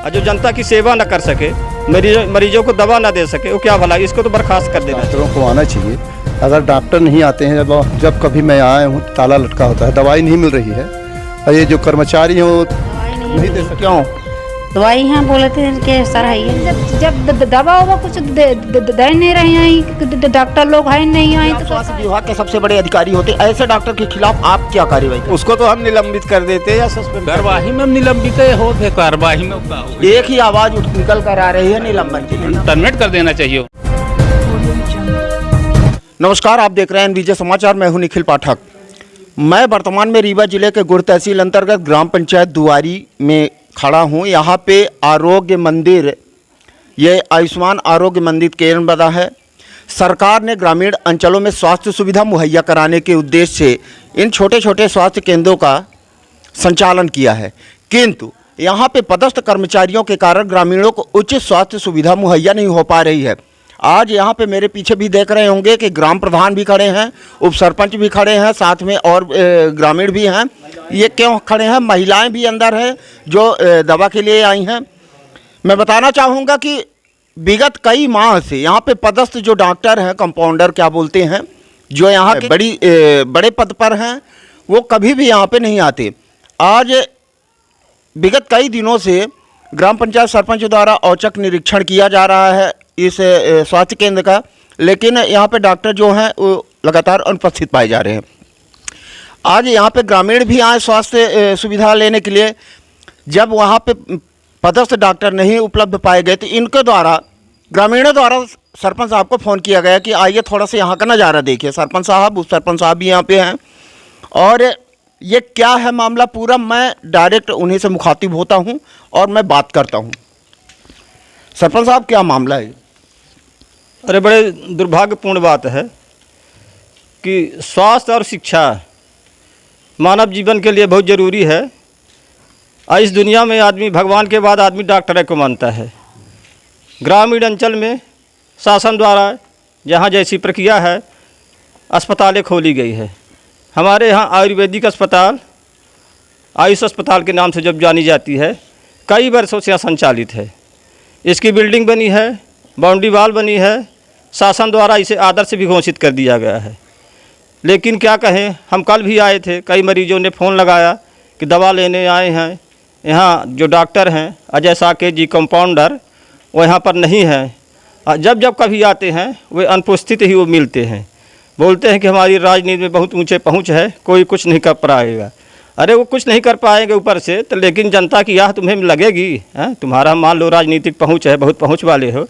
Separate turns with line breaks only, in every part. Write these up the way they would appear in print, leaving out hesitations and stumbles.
और जो जनता की सेवा न कर सके, मरीजों को दवा न दे सके, वो क्या भला, इसको तो बर्खास्त कर देना।
डॉक्टरों को आना चाहिए। अगर डॉक्टर नहीं आते हैं, जब कभी मैं आया हूँ ताला लटका होता है, दवाई नहीं मिल रही है, और ये जो कर्मचारी हैं वो नहीं दे सकते। क्यों
दवाई यहाँ बोले थे कि सर है जब दवा होगा कुछ दे नहीं रहे हैं, डॉक्टर लोग है नहीं आए। तो
स्वास्थ्य विभाग के सबसे बड़े अधिकारी होते, ऐसे डॉक्टर के खिलाफ आप क्या कार्रवाई?
उसको तो हम निलंबित कर देते या सस्पेंड।
कार्यवाही में निलंबित होते, कार्यवाही में
एक ही आवाज निकल कर आ रही है निलंबन की,
टर्मिनेट कर देना चाहिए।
नमस्कार, आप देख रहे हैं विजय समाचार। मैं हूं निखिल पाठक। मैं वर्तमान में रीवा जिले के गुड़ तहसील अंतर्गत ग्राम पंचायत दुआरी में खड़ा हूं। यहाँ पे आरोग्य मंदिर, ये आयुष्मान आरोग्य मंदिर केंद्र बना है। सरकार ने ग्रामीण अंचलों में स्वास्थ्य सुविधा मुहैया कराने के उद्देश्य से इन छोटे छोटे स्वास्थ्य केंद्रों का संचालन किया है, किंतु यहाँ पे पदस्थ कर्मचारियों के कारण ग्रामीणों को उचित स्वास्थ्य सुविधा मुहैया नहीं हो पा रही है। आज यहाँ पे मेरे पीछे भी देख रहे होंगे कि ग्राम प्रधान भी खड़े हैं, उप सरपंच भी खड़े हैं, साथ में और ग्रामीण भी हैं। ये क्यों खड़े हैं? महिलाएं भी अंदर हैं जो दवा के लिए आई हैं। मैं बताना चाहूँगा कि विगत कई माह से यहाँ पे पदस्थ जो डॉक्टर हैं, कंपाउंडर क्या बोलते हैं, जो यहाँ के बड़े पद पर हैं, वो कभी भी यहाँ पे नहीं आते। आज विगत कई दिनों से ग्राम पंचायत सरपंच द्वारा औचक निरीक्षण किया जा रहा है इस स्वास्थ्य केंद्र का, लेकिन यहाँ पे डॉक्टर जो हैं वो लगातार अनुपस्थित पाए जा रहे हैं। आज यहाँ पे ग्रामीण भी आए स्वास्थ्य सुविधा लेने के लिए। जब वहाँ पे पदस्थ डॉक्टर नहीं उपलब्ध पाए गए तो इनके द्वारा, ग्रामीणों द्वारा सरपंच साहब को फ़ोन किया गया कि आइए थोड़ा सा यहाँ का नज़ारा देखिए। सरपंच साहब, उप सरपंच साहब भी यहाँ पे हैं, और ये क्या है मामला पूरा, मैं डायरेक्ट उन्हीं से मुखातिब होता हूँ और मैं बात करता हूँ। सरपंच साहब, क्या मामला है?
अरे, बड़े दुर्भाग्यपूर्ण बात है कि स्वास्थ्य और शिक्षा मानव जीवन के लिए बहुत ज़रूरी है। और इस दुनिया में आदमी, भगवान के बाद आदमी डॉक्टर को मानता है। ग्रामीण अंचल में शासन द्वारा जहाँ जैसी प्रक्रिया है, अस्पतालें खोली गई है। हमारे यहाँ आयुर्वेदिक अस्पताल, आयुष अस्पताल के नाम से जब जानी जाती है, कई वर्षों से यहाँ संचालित है। इसकी बिल्डिंग बनी है, बाउंड्री वाल बनी है, शासन द्वारा इसे आदर्श भी घोषित कर दिया गया है। लेकिन क्या कहें, हम कल भी आए थे, कई मरीजों ने फ़ोन लगाया कि दवा लेने आए हैं। यहाँ जो डॉक्टर हैं अजय साकेत जी, कंपाउंडर, वो यहाँ पर नहीं हैं। जब जब कभी आते हैं वे अनुपस्थित ही वो मिलते हैं। बोलते हैं कि हमारी राजनीति में बहुत ऊंचे पहुँच है, कोई कुछ नहीं कर पाएगा। अरे, वो कुछ नहीं कर पाएंगे ऊपर से तो, लेकिन जनता की यह तुम्हें लगेगी है? तुम्हारा मान लो राजनीतिक पहुँच है, बहुत पहुँच वाले हो।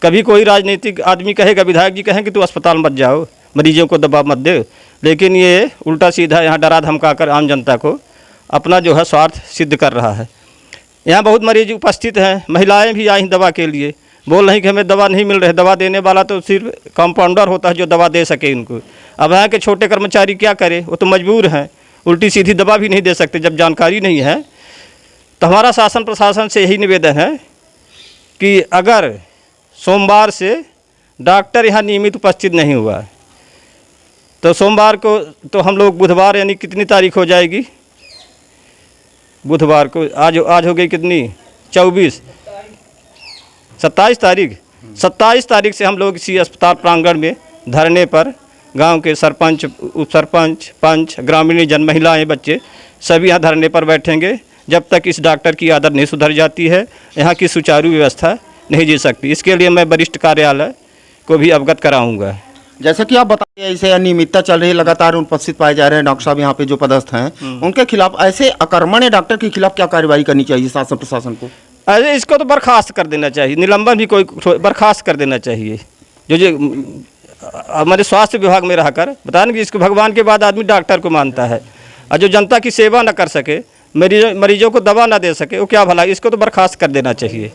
कभी कोई राजनीतिक आदमी कहेगा, विधायक जी कहें कि तू अस्पताल मत जाओ, मरीजों को दवा मत दे, लेकिन ये उल्टा सीधा यहाँ डरा धमका कर आम जनता को अपना जो है स्वार्थ सिद्ध कर रहा है। यहाँ बहुत मरीज उपस्थित हैं, महिलाएं भी आई दवा के लिए, बोल रही कि हमें दवा नहीं मिल रही। दवा देने वाला तो सिर्फ कंपाउंडर होता है जो दवा दे सके इनको। अब यहाँ के छोटे कर्मचारी क्या करें, वो तो मजबूर हैं, उल्टी सीधी दवा भी नहीं दे सकते जब जानकारी नहीं है। तो हमारा शासन प्रशासन से यही निवेदन है कि अगर सोमवार से डॉक्टर यहाँ नियमित उपस्थित नहीं हुआ तो सोमवार को तो हम लोग बुधवार, यानी कितनी तारीख हो जाएगी, बुधवार को आज हो गई कितनी, 27 तारीख से हम लोग इसी अस्पताल प्रांगण में धरने पर गांव के सरपंच, उप सरपंच, पंच, ग्रामीण जन, महिलाएं, बच्चे सभी यहाँ धरने पर बैठेंगे जब तक इस डॉक्टर की आदत नहीं सुधर जाती है, यहाँ की सुचारू व्यवस्था नहीं जी सकती। इसके लिए मैं वरिष्ठ कार्यालय को भी अवगत कराऊंगा।
जैसे कि आप बताइए, ऐसे अनियमितता चल रही है, लगातार उपस्थित पाए जा रहे हैं डॉक्टर साहब यहाँ पे जो पदस्थ हैं, उनके खिलाफ, ऐसे अकर्मण्य डॉक्टर के खिलाफ क्या कार्रवाई करनी चाहिए शासन प्रशासन को?
अरे, इसको तो बर्खास्त कर देना चाहिए, निलंबन भी कोई बर्खास्त कर देना चाहिए। जो हमारे स्वास्थ्य विभाग में रहकर बता कि इसको भगवान के बाद आदमी डॉक्टर को मानता है, और जो जनता की सेवा न कर सके, मरीजों को दवा न दे सके, वो क्या भला, इसको तो बर्खास्त कर देना चाहिए।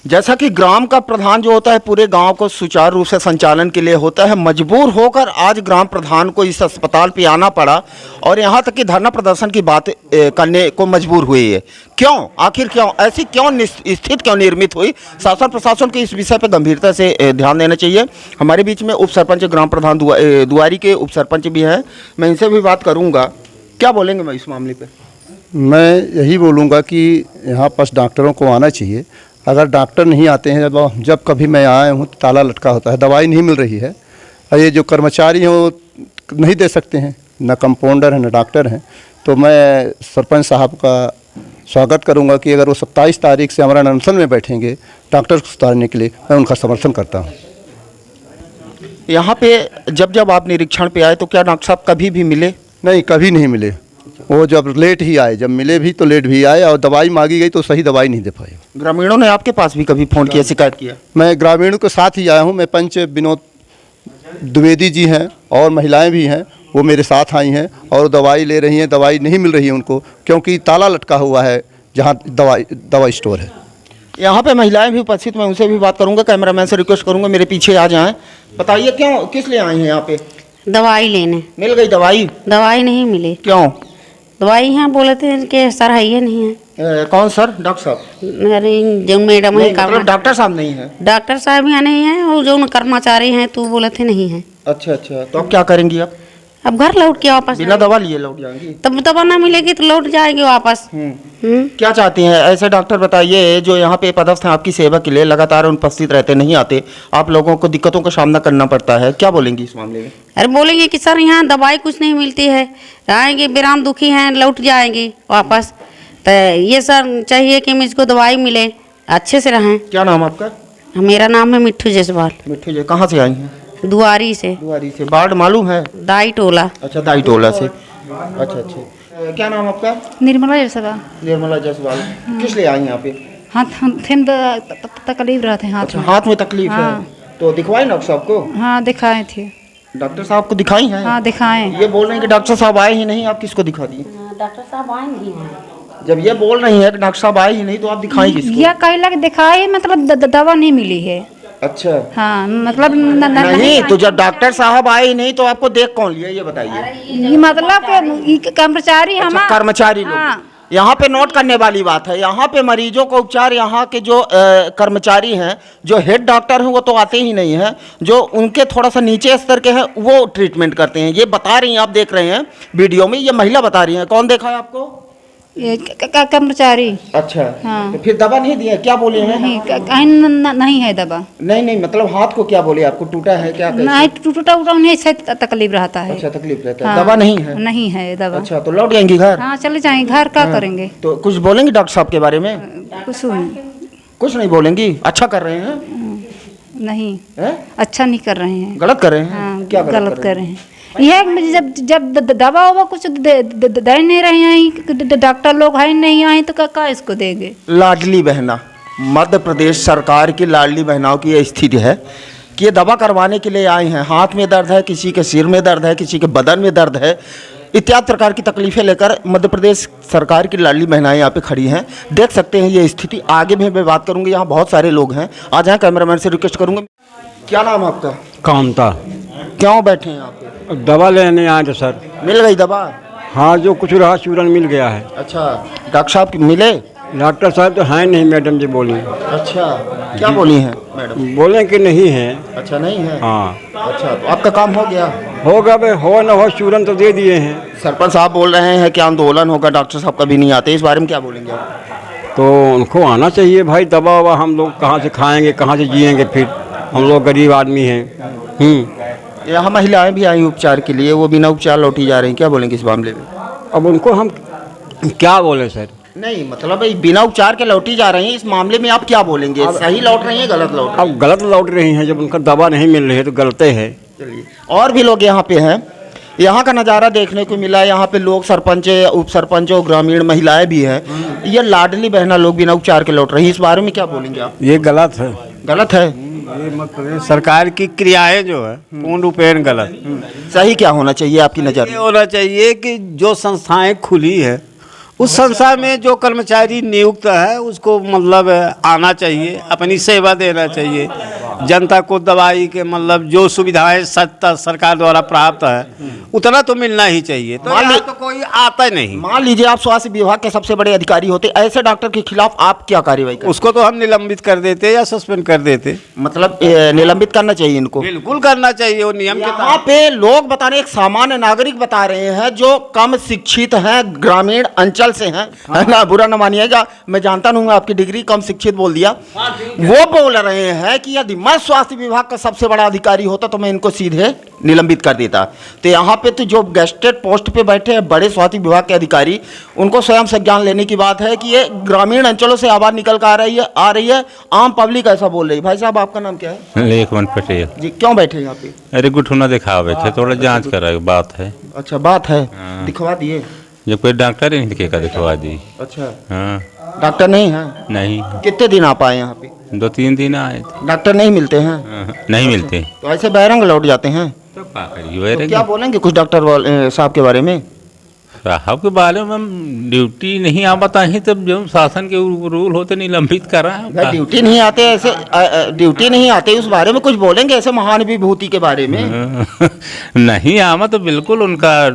जैसा कि ग्राम का प्रधान जो होता है पूरे गांव को सुचारू रूप से संचालन के लिए होता है, मजबूर होकर आज ग्राम प्रधान को इस अस्पताल पे आना पड़ा और यहाँ तक कि धरना प्रदर्शन की बात करने को मजबूर हुई है। क्यों, आखिर क्यों, ऐसी क्यों स्थिति क्यों निर्मित हुई? शासन प्रशासन को इस विषय पर गंभीरता से ध्यान देना चाहिए। हमारे बीच में उप सरपंच, ग्राम प्रधान दुआरी के उप सरपंच भी हैं, मैं इनसे भी बात करूँगा। क्या बोलेंगे मैं इस मामले पर?
मैं यही बोलूँगा कि यहाँ पास डॉक्टरों को आना चाहिए। अगर डॉक्टर नहीं आते हैं, जब कभी मैं आया हूँ तो ताला लटका होता है, दवाई नहीं मिल रही है। और ये जो कर्मचारी हैं वो नहीं दे सकते हैं, न कंपाउंडर हैं न डॉक्टर हैं। तो मैं सरपंच साहब का स्वागत करूंगा कि अगर वो 27 तारीख से हमारा अनशन में बैठेंगे डॉक्टर को सुधारने के लिए, मैं उनका समर्थन करता हूँ।
यहाँ पे जब आप निरीक्षण पे आए तो क्या डॉक्टर साहब कभी भी मिले?
नहीं, कभी नहीं मिले। वो जब लेट ही आए, जब मिले भी तो लेट भी आए, और दवाई मांगी गई तो सही दवाई नहीं दे पाए।
ग्रामीणों ने आपके पास भी कभी फ़ोन किया, शिकायत किया?
मैं ग्रामीणों के साथ ही आया हूँ। मैं पंच विनोद द्विवेदी जी हैं और महिलाएं भी हैं, वो मेरे साथ आई हैं और दवाई ले रही हैं। दवाई नहीं मिल रही है उनको, क्योंकि ताला लटका हुआ है जहाँ दवाई स्टोर है।
यहाँ पे महिलाएं भी उपस्थित, मैं उनसे भी बात करूँगा। कैमरामैन से रिक्वेस्ट करूँगा मेरे पीछे आ जाएं। बताइए क्यों, किस लिए आई हैं यहाँ पे?
दवाई लेने।
मिल गई दवाई?
दवाई नहीं मिली।
क्यों?
दवाई यहाँ बोले थे कि सर है ही नहीं है।
कौन सर? डॉक्टर साहब?
अरे जो मैडम है
मतलब डॉक्टर साहब नहीं है?
डॉक्टर साहब यहाँ नहीं है, और जो कर्मचारी हैं तो बोले थे नहीं है।
अच्छा, तो अब क्या करेंगी?
अब घर लौट के वापस
बिना दवा लिए लौट जाएंगी?
तब दवा ना मिलेगी तो लौट जाएंगे वापस।
क्या चाहती हैं ऐसे डॉक्टर, बताइए, जो यहाँ पे पदस्थ हैं आपकी सेवा के लिए, लगातार उपस्थित रहते, नहीं आते, आप लोगों को दिक्कतों का सामना करना पड़ता है, क्या बोलेंगी इस मामले में?
अरे बोलेंगे कि सर यहाँ दवाई कुछ नहीं मिलती है, आएंगे विराम दुखी हैं, लौट जाएंगे वापस। तो ये सर चाहिए कि मुझको दवाई मिले, अच्छे से रहें।
क्या नाम आपका?
मेरा नाम है मिट्ठू जायसवाल।
मिट्ठू जी, कहाँ से आई हैं?
दुआरी से।
दुआरी से। वार्ड मालूम है?
दाई टोला।
अच्छा, दाई टोला से। अच्छा। क्या नाम आपका?
निर्मला जायसवाल।
निर्मला जायसवाल। किस लिए आई यहाँ पे?
तकलीफ रहते हैं
अच्छा, हाथ में तकलीफ है तो दिखवाई डॉक्टर साहब को?
हाँ दिखाए थे।
डॉक्टर साहब को दिखाई है?
हाँ दिखाए।
ये बोल रहे हैं कि डॉक्टर साहब आए ही नहीं, आप किसको दिखा दिए?
डॉक्टर साहब आए नहीं हैं।
जब ये बोल रही है कि डॉक्टर साहब आए ही नहीं तो आप दिखाई किसको?
यह कहला कि दिखाए, मतलब दवा नहीं मिली है।
अच्छा।
हाँ मतलब
नहीं तो जब डॉक्टर साहब आए ही नहीं तो आपको देख कौन लिया, ये बताइए।
मतलब कर्मचारी हम
कर्मचारी लोग। यहाँ पे नोट करने वाली बात है, यहाँ पे मरीजों को उपचार, यहाँ के जो कर्मचारी हैं, जो हेड डॉक्टर हैं, वो तो आते ही नहीं हैं। जो उनके थोड़ा सा नीचे स्तर के हैं वो ट्रीटमेंट करते हैं। ये बता रही हैं, आप देख रहे हैं वीडियो में, ये महिला बता रही हैं। कौन देखा है आपको?
कर्मचारी।
अच्छा।
हाँ।
तो फिर दवा नहीं दिया, क्या बोले हैं?
नहीं है दवा।
नहीं, मतलब हाथ को क्या बोले आपको, टूटा है क्या?
नहीं टूटा उटा नहीं, तकलीफ रहता है।
अच्छा, तकलीफ रहता है। दवा नहीं है?
नहीं है दवा।
अच्छा, तो लौट जाएंगी घर?
हाँ चले जाएंगे घर, क्या करेंगे?
तो कुछ बोलेंगे डॉक्टर साहब के बारे में?
कुछ
नहीं बोलेंगी? अच्छा कर रहे हैं?
नहीं
है?
अच्छा नहीं कर रहे हैं,
गलत कर रहे हैं?
हाँ,
क्या
गलत कर रहे हैं? यह जब दवा ववा कुछ दे नहीं रहे हैं, डॉक्टर लोग है नहीं आए तो क्या इसको देंगे?
लाडली बहना, मध्य प्रदेश सरकार की लाडली बहनाओं की ये स्थिति है कि ये दवा करवाने के लिए आए हैं। हाथ में दर्द है, किसी के सिर में दर्द है, किसी के बदन में दर्द है, इत्यादि प्रकार की तकलीफें लेकर मध्य प्रदेश सरकार की लाडली बहनाएं यहाँ पे खड़ी हैं। देख सकते हैं ये स्थिति। आगे भी मैं बात करूँगी, यहाँ बहुत सारे लोग हैं। आ जाएँ, कैमरामैन से रिक्वेस्ट करूँगा। क्या नाम है आपका?
कामता।
क्यों बैठे हैं यहाँ पे?
दवा लेने आए थे सर।
मिल गई दवा?
हाँ, जो कुछ रहा चूरन मिल गया है।
अच्छा, डॉक्टर साहब मिले?
डॉक्टर साहब तो हैं नहीं, मैडम जी बोली।
अच्छा, क्या बोली हैं मैडम?
बोले कि नहीं है।
अच्छा, नहीं है?
हाँ।
अच्छा, तो आपका काम हो गया?
होगा भाई, हो न हो चूरन तो दे दिए हैं।
सरपंच साहब बोल रहे हैं कि आंदोलन होगा, डॉक्टर साहब कभी नहीं आते, इस बारे में क्या बोलेंगे आप?
तो उनको आना चाहिए भाई। दवा ववा हम लोग कहाँ से खाएंगे, कहाँ से जिएंगे, फिर हम लोग गरीब आदमी हैं।
यहाँ महिलाएं भी आई उपचार के लिए, वो बिना उपचार लौटी जा रही हैं, क्या बोलेंगे इस मामले में?
अब उनको हम क्या बोले सर?
नहीं मतलब बिना उपचार के लौटी जा रही हैं, इस मामले में आप क्या बोलेंगे? सही लौट रही हैं, गलत लौट रही हैं?
अब गलत लौट रही हैं, जब उनका दवा नहीं मिल रही है तो गलत है।
चलिए, और भी लोग यहाँ पे हैं। यहाँ का नज़ारा देखने को मिला। यहाँ पे लोग, सरपंच, उप सरपंच और ग्रामीण महिलाएं भी हैं। ये लाडली बहना लोग बिना उपचार के लौट रही हैं, इस बारे में क्या बोलेंगे आप?
ये गलत है।
गलत है?
ये मतलब सरकार की क्रियाएं जो है पूर्ण रूपेण गलत।
सही क्या होना चाहिए आपकी नज़र
ये
में?
होना चाहिए कि जो संस्थाएं खुली है उस संस्था में जो कर्मचारी नियुक्त है उसको मतलब आना चाहिए, अपनी सेवा देना चाहिए।
जनता को दवाई के मतलब जो सुविधाएं सरकार द्वारा प्राप्त है उतना तो मिलना ही चाहिए। तो यहाँ तो कोई आता ही नहीं।
मान लीजिए आप स्वास्थ्य विभाग के सबसे बड़े अधिकारी होते, ऐसे डॉक्टर के खिलाफ आप क्या कार्रवाई करते?
उसको तो हम निलंबित कर देते या सस्पेंड कर देते।
मतलब निलंबित करना चाहिए इनको?
बिल्कुल करना चाहिए, वो नियम के
यहाँ पे लोग बता रहे हैं, एक सामान्य नागरिक बता रहे हैं जो कम शिक्षित हैं, ग्रामीण अंचल से हैं, है ना, बुरा न मानिएगा, मैं जानता नहीं हूँ आपकी डिग्री, कम शिक्षित बोल दिया। वो बोल रहे हैं कि यदि मैं स्वास्थ्य विभाग का सबसे बड़ा अधिकारी होता तो मैं इनको सीधे निलंबित कर देता। तो यहाँ पे तो जो गेस्टेड पोस्ट पे बैठे हैं बड़े स्वास्थ्य विभाग के अधिकारी, उनको स्वयं संज्ञान लेने की बात है कि ये ग्रामीण अंचलों से आवाज निकल कर आ रही है, आम पब्लिक ऐसा बोल रही है। भाई साहब आपका नाम क्या है?
लेखमन पटेल
जी, क्यों बैठे यहाँ पे?
अरे गुठुना दिखावे थे, थोड़ा जांच करा बात है।
अच्छा बात है, दिखवा दिए?
जब कोई डॉक्टर ही नहीं दिखेगा दिखवा दी।
अच्छा,
हाँ
डॉक्टर नहीं है?
नहीं,
कितने दिन आप आए यहाँ पे?
2-3 दिन आए थे।
डॉक्टर नहीं मिलते हैं?
नहीं मिलते
तो ऐसे बहरंग लौट जाते हैं।
तो क्या करिए?
तो क्या बोलेंगे कुछ डॉक्टर साहब के बारे में?
साहब के बारे में हम ड्यूटी नहीं आ बताही, तब जो शासन के रूल होते निलंबित करा है।
ड्यूटी नहीं आते, ऐसे ड्यूटी नहीं आते, उस बारे में कुछ बोलेंगे ऐसे महान विभूति के बारे में?
नहीं आमा तो बिल्कुल उनका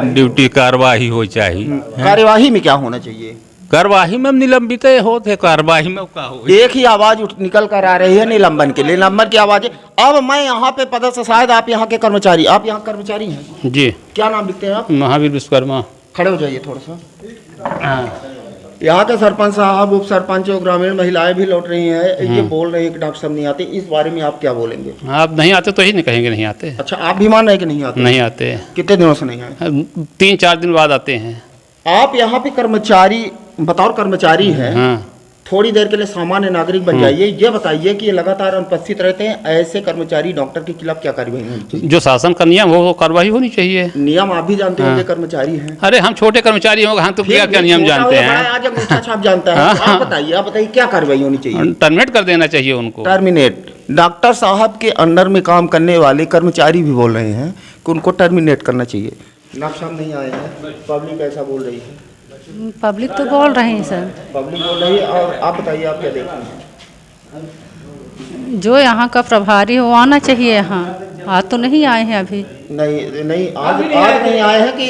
ड्यूटी कार्यवाही हो चाहिए।
कार्यवाही में क्या होना चाहिए?
कार्यवाही में निलंबित होते, कार्यवाही में क्या हो?
एक ही आवाज निकल कर आ रही है निलंबन के लिए, निलंबन की आवाज है। अब मैं यहाँ पे पदस्थ, शायद आप यहाँ के कर्मचारी, आप यहाँ कर्मचारी हैं
जी।
क्या नाम लिखते हैं आप?
महावीर विश्वकर्मा।
खड़े हो जाइए थोड़ा सा। यहाँ के सरपंच साहब, उप सरपंच और ग्रामीण महिलाएं भी लौट रही हैं, ये बोल रहे हैं कि डॉक्टर साहब नहीं आते, इस बारे में आप क्या बोलेंगे?
आप नहीं आते तो ही नहीं कहेंगे नहीं आते।
अच्छा, आप भी मान रहे हैं कि नहीं आते?
नहीं आते।
कितने दिनों से नहीं आए?
3-4 दिन बाद आते हैं।
आप यहाँ पे कर्मचारी, बतौर कर्मचारी हैं,
हाँ।
थोड़ी देर के लिए सामान्य नागरिक बन जाइए। ये बताइए कि ये लगातार अनुपस्थित रहते हैं, ऐसे कर्मचारी डॉक्टर के खिलाफ क्या कार्रवाई होनी चाहिए?
जो शासन का नियम हो वो कार्रवाई होनी चाहिए।
नियम आप भी जानते होंगे, कर्मचारी हैं।
अरे हम छोटे कर्मचारी होंगे, हम तो क्या नियम जानते हैं।
आज अंगूठा छाप जानता है। तो आप बताइए क्या कार्रवाई होनी चाहिए?
टर्मिनेट कर देना चाहिए उनको।
टर्मिनेट। डॉक्टर साहब के अंडर में काम करने वाले कर्मचारी भी बोल रहे हैं कि उनको टर्मिनेट करना चाहिए। डॉक्टर साहब नहीं आए हैं, पब्लिक ऐसा बोल रही है।
पब्लिक तो बोल रहे हैं सर,
पब्लिक बोल रही है। और आप बताइए, आप क्या देख रहे हैं?
जो यहाँ का प्रभारी हो आना चाहिए यहाँ। आज तो नहीं आए हैं अभी।
नहीं आज नहीं आए हैं कि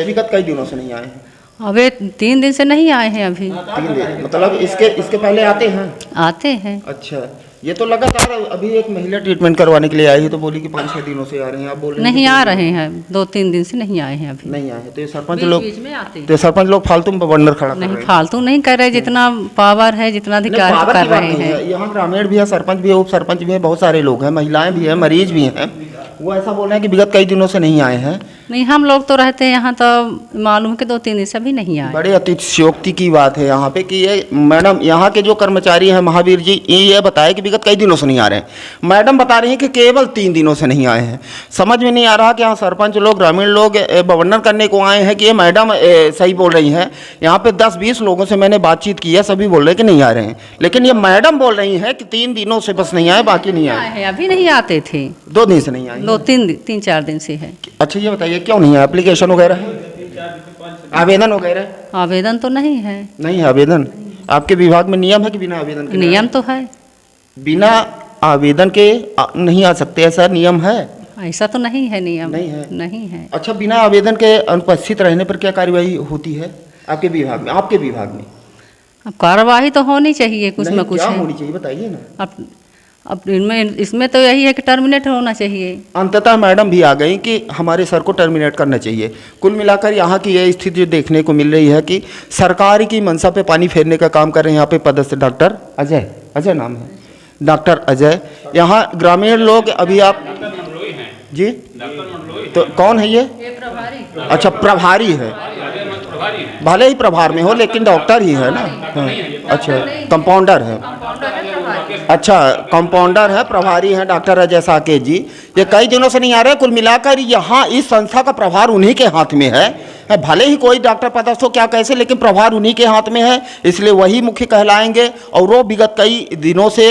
विगत कई दिनों से नहीं आए हैं?
अबे 3 दिन से नहीं आए हैं अभी।
3 दिन मतलब इसके पहले आते हैं?
आते हैं।
अच्छा, ये तो लगातार, अभी एक महिला ट्रीटमेंट करवाने के लिए आई है तो बोली कि 5-6 दिनों से आ रहे हैं, आप बोल रहे हैं
नहीं आ रहे हैं, 2-3 दिन से नहीं आए हैं अभी।
नहीं आए। तो ये सरपंच
बीच
लोग,
बीच में आते हैं।
तो सरपंच लोग फालतू में बंडर खड़ा कर रहे
नहीं
हैं।
फालतू नहीं कर रहे, जितना पावर है, जितना अधिकार
पावर
कर
की बात
रहे
नहीं
हैं।
है। यहाँ ग्रामीण भी है, सरपंच भी है, उप सरपंच भी है, बहुत सारे लोग हैं, महिलाएं भी हैं, मरीज भी हैं। वो ऐसा बोल रहे हैं कि विगत कई दिनों से नहीं आए हैं।
नहीं, हम लोग तो रहते हैं यहाँ, तो मालूम है कि 2-3 दिन से अभी नहीं आए।
बड़े अतिशयोक्ति की बात है यहाँ पे कि ये मैडम, यहाँ के जो कर्मचारी हैं महावीर जी, ये बताए कि विगत कई दिनों से नहीं आ रहे हैं। मैडम बता रही हैं कि केवल 3 दिनों से नहीं आए हैं। समझ में नहीं आ रहा कि यहाँ सरपंच लोग, ग्रामीण लोग वर्णन करने को आए हैं कि ये मैडम सही बोल रही हैं। यहाँ पे 10-20 लोगों से मैंने बातचीत की है, सभी बोल रहे हैं कि नहीं आ रहे हैं, लेकिन ये मैडम बोल रही हैं कि 3 दिनों से बस नहीं आए, बाकी नहीं आए
हैं। अभी नहीं आते थे,
2 दिन से नहीं आए,
3-4 दिन से है।
अच्छा, ये बताइए क्यों नहीं है? एप्लीकेशन वगैरह है, आवेदन वगैरह?
आवेदन तो नहीं है।
नहीं है आवेदन? आपके विभाग में नियम है कि बिना आवेदन के?
नियम तो है,
बिना आवेदन के नहीं आ सकते, ऐसा नियम है?
ऐसा तो नहीं है नियम।
नहीं है?
नहीं है।
अच्छा, बिना आवेदन के अनुपस्थित रहने पर क्या कार्यवाही होती है आपके विभाग में? आपके विभाग में
अब कार्रवाई तो होनी चाहिए, कुछ
नहीं,
में कुछ
क्या
है।
होनी चाहिए बताइए ना।
अब इसमें तो यही है कि टर्मिनेट होना चाहिए।
अंततः मैडम भी आ गई कि हमारे सर को टर्मिनेट करना चाहिए। कुल मिलाकर यहाँ की ये स्थिति जो देखने को मिल रही है कि सरकार की मंशा पे पानी फेरने का काम कर रहे हैं यहाँ पे पदस्थ डॉक्टर अजय नाम है, डॉक्टर अजय। यहाँ ग्रामीण लोग, अभी आप जी, तो कौन है ये? अच्छा, प्रभारी है। भले ही प्रभार में हो लेकिन डॉक्टर ही है ना। हाँ। अच्छा, कंपाउंडर है। अच्छा, कंपाउंडर है, प्रभारी हैं डॉक्टर अजय साकेत जी। ये कई दिनों से नहीं आ रहे। कुल मिलाकर यहाँ इस संस्था का प्रभार उन्हीं के हाथ में है। भले ही कोई डॉक्टर पदस्थ हो क्या कैसे, लेकिन प्रभार उन्हीं के हाथ में है, इसलिए वही मुख्य कहलाएंगे। और वो विगत कई दिनों से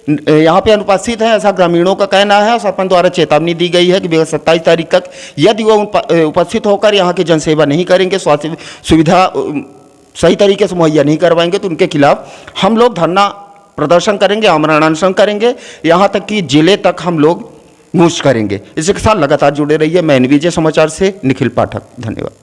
यहाँ पे अनुपस्थित है, ऐसा ग्रामीणों का कहना है। सरपंच द्वारा चेतावनी दी गई है कि 27 तारीख तक यदि वो उपस्थित होकर यहाँ की जनसेवा नहीं करेंगे, स्वास्थ्य सुविधा सही तरीके से मुहैया नहीं करवाएंगे, तो उनके खिलाफ हम लोग धरना प्रदर्शन करेंगे, आमरण अनशन करेंगे, यहाँ तक कि जिले तक हम लोग कूच करेंगे। इसी के साथ लगातार जुड़े रहिए। मैं NVJ समाचार से निखिल पाठक, धन्यवाद।